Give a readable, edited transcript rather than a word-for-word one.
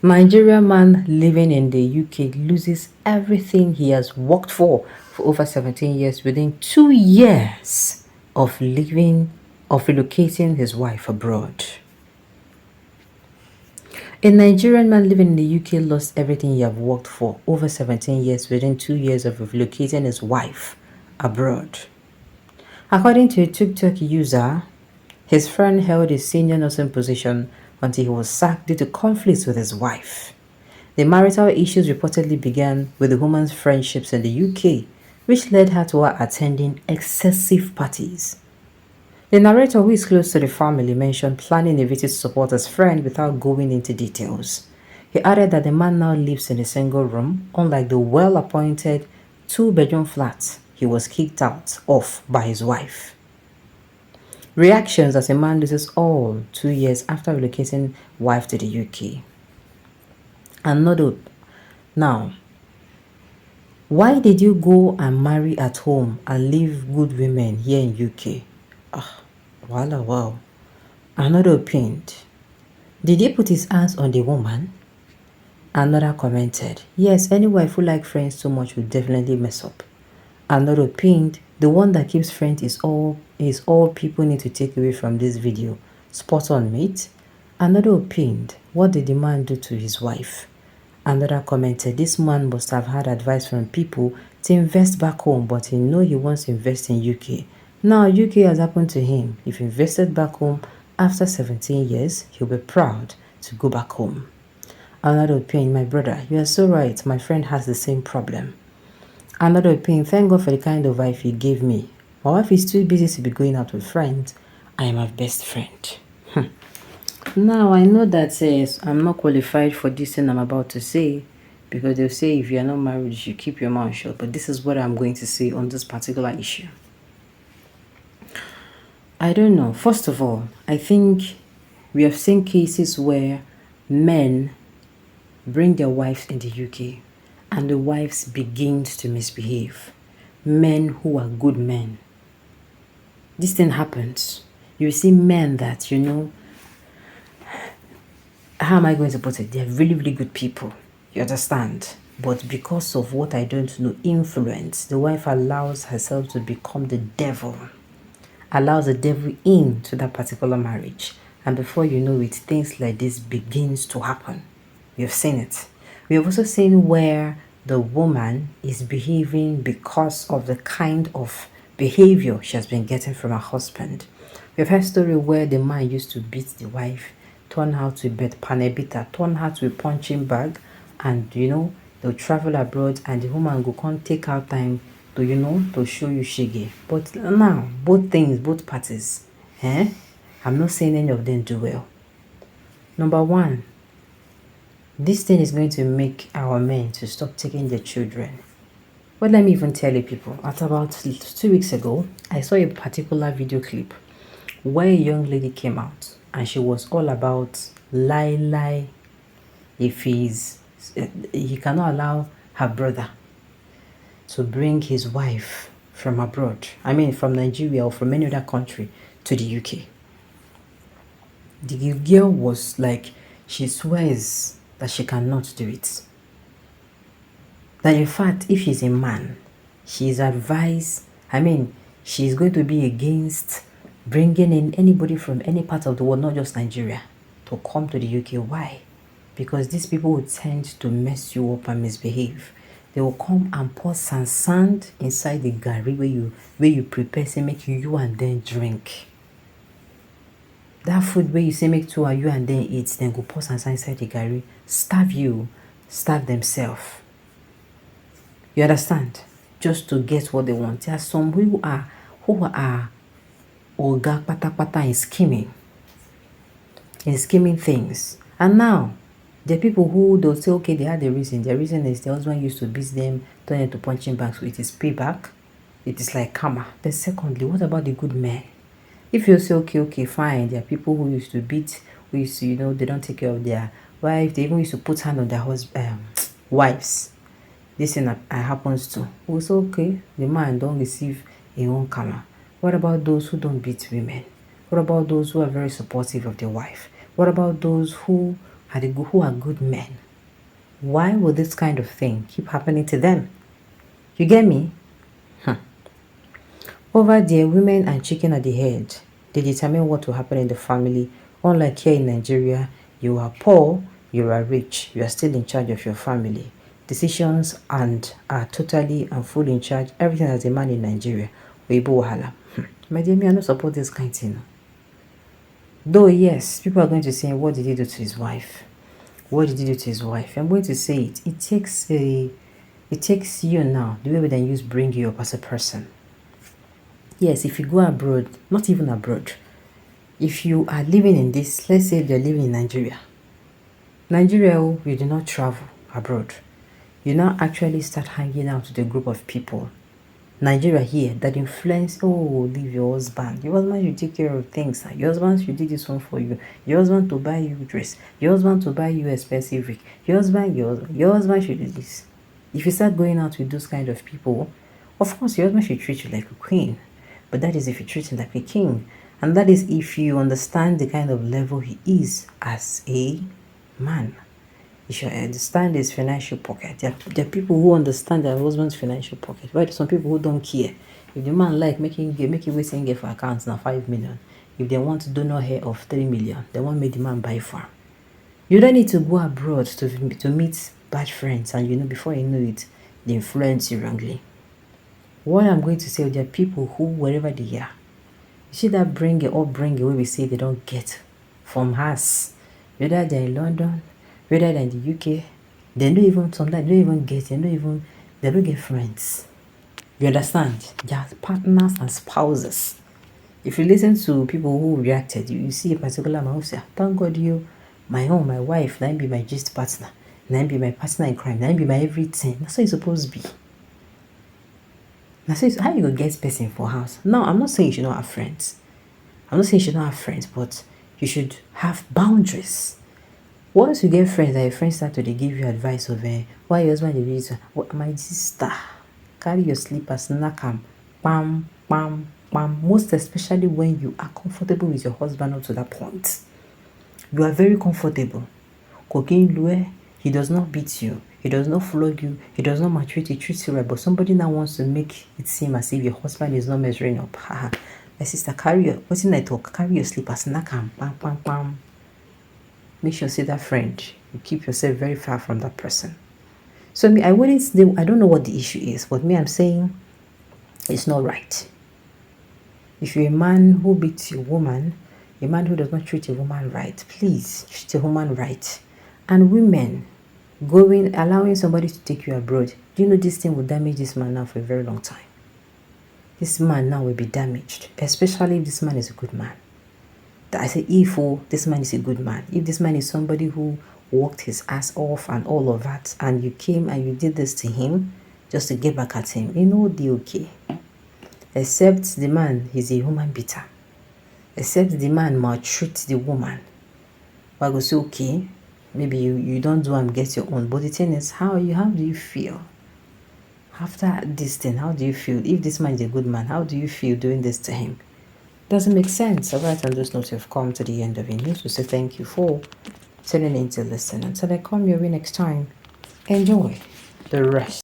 Nigerian man living in the UK loses everything he has worked for over 17 years within 2 years of living, of relocating his wife abroad. A Nigerian man living in the UK lost everything he had worked for over 17 years within 2 years of relocating his wife abroad. According to a TikTok user, his friend held a senior nursing position until he was sacked due to conflicts with his wife. The marital issues reportedly began with the woman's friendships in the UK, which led her to her attending excessive parties. The narrator, who is close to the family, mentioned planning a visit to support his friend without going into details. He added that the man now lives in a single room, unlike the well-appointed two-bedroom flat he was kicked out of by his wife. Reactions as a man loses all 2 years after relocating wife to the UK. Another. Now, why did you go and marry at home and leave good women here in UK? Wow. Another opined. Did he put his hands on the woman? Another commented, yes, any wife who like friends so much will definitely mess up. Another opined, the one that keeps friends is all people need to take away from this video. Spot on, mate. Another opined, what did the man do to his wife? Another commented, this man must have had advice from people to invest back home, but he know he wants to invest in UK. Now UK has happened to him. If he invested back home after 17 years, he'll be proud to go back home. Another opinion, my brother, you are so right. My friend has the same problem. Another opinion, thank God for the kind of wife he gave me. My wife is too busy to be going out with friends. I am her best friend. Now, I know that I'm not qualified for this thing I'm about to say, because they'll say if you are not married, you should keep your mouth shut. But this is what I'm going to say on this particular issue. I don't know. First of all, I think we have seen cases where men bring their wives in the UK and the wives begin to misbehave. Men who are good men. This thing happens. You see men that, how am I going to put it? They're really, really good people. You understand? But because of what I don't know, influence, the wife allows herself to become the devil. Allows the devil into that particular marriage. And before you know it, things like this begins to happen. You've seen it. We have also seen where the woman is behaving because of the kind of behavior she has been getting from her husband. We've heard a story where the man used to beat the wife, turn her to bed panebita, turn her to a punching bag, and they'll travel abroad and the woman will come take out time to show you shege. But now, both parties, I'm not saying any of them do well. Number one, this thing is going to make our men to stop taking their children. Well, let me even tell you people, at about 2 weeks ago, I saw a particular video clip where a young lady came out and she was all about lie if he cannot allow her brother to bring his wife from abroad, from Nigeria or from any other country to the UK. The girl was like, she swears that she cannot do it. That in fact, if she's a man, she's advised, she's going to be against bringing in anybody from any part of the world, not just Nigeria, to come to the UK. Why? Because these people will tend to mess you up and misbehave. They will come and pour sand inside the gari where you prepare, say make you and then drink. That food where you say make two and you and then eat, then go pour sand inside the gari, starve themselves. You understand? Just to get what they want. There are some who are oga pata in scheming things. And now, the people who they'll say, okay, they had the reason. Their reason is the husband used to beat them, turn into punching bags, so it is payback. It is like karma. Then secondly, what about the good men? If you say, okay, fine, there are people who used to beat, who used to, they don't take care of their wife, they even used to put hand on their wives. This thing happens to. We say, okay, the man don't receive a own karma. What about those who don't beat women? What about those who are very supportive of their wife? What about those who who are good men. Why would this kind of thing keep happening to them? You get me? Over there, women and chicken at the head. They determine what will happen in the family. Unlike here in Nigeria, you are poor, you are rich, you are still in charge of your family. Decisions and are totally and fully in charge. Everything as a man in Nigeria. Weibo wahala. My dear, me, I don't support this kind of thing. Though, yes, people are going to say, what did he do to his wife? What did he do to his wife? I'm going to say it. It takes you now, the way we then use bring you up as a person. Yes, if you go abroad, not even abroad, if you are living in this, let's say you're living in Nigeria. Nigeria, you do not travel abroad. You now actually start hanging out with a group of people. Nigeria here that influence, leave your husband. Your husband should take care of things. Your husband should do this one for you. Your husband to buy you dress. Your husband to buy you expensive rig. Your husband should do this. If you start going out with those kind of people, of course your husband should treat you like a queen. But that is if you treat him like a king. And that is if you understand the kind of level he is as a man. You should understand his financial pocket. There are people who understand their husband's financial pocket. Right? Some people who don't care. If the man like making waiting get for accounts now 5 million. If they want to donor hair of 3 million, they won't make the man buy farm. You don't need to go abroad to meet bad friends, and before you know it, they influence you wrongly. What I'm going to say, there are people who, wherever they are, you see that bring away we say they don't get from us. Whether they're in London, whether they're in the UK, they don't even, sometimes they don't get friends. You understand? They are partners and spouses. If you listen to people who reacted, you see a particular man who say, thank God my wife, that be my gist partner, that be my partner in crime, that be my everything. That's how it's supposed to be. Now, so how you gonna get person for house? Now, I'm not saying you should not have friends. But you should have boundaries. Once you get friends, and your friends start to they give you advice of why your husband is my sister, carry your slippers, knock them, bam, bam, bam. Most especially when you are comfortable with your husband up to that point. You are very comfortable. Cooking Lue, he does not beat you. He does not flog you. He does not maltreat you. He treats you right. But somebody now wants to make it seem as if your husband is not measuring up. My sister, carry your slippers, knock them, bam, bam, bam. Make sure you see that friend. You keep yourself very far from that person. So I don't know what the issue is, but I'm saying it's not right. If you're a man who beats your woman, a man who does not treat a woman right, please treat a woman right. And women, allowing somebody to take you abroad, do you know this thing will damage this man now for a very long time? This man now will be damaged, especially if this man is a good man. I say this man is a good man. If this man is somebody who worked his ass off and all of that, and you came and you did this to him just to get back at him, the okay. Except the man is a human beater. Except the man maltreats the woman. But I go say, okay, maybe you don't do and get your own. But the thing is, how do you feel? After this thing, how do you feel? If this man is a good man, how do you feel doing this to him? Doesn't make sense. All right, on those notes, you've come to the end of it. News to say thank you for tuning in to listen. Until I come your way next time, enjoy the rest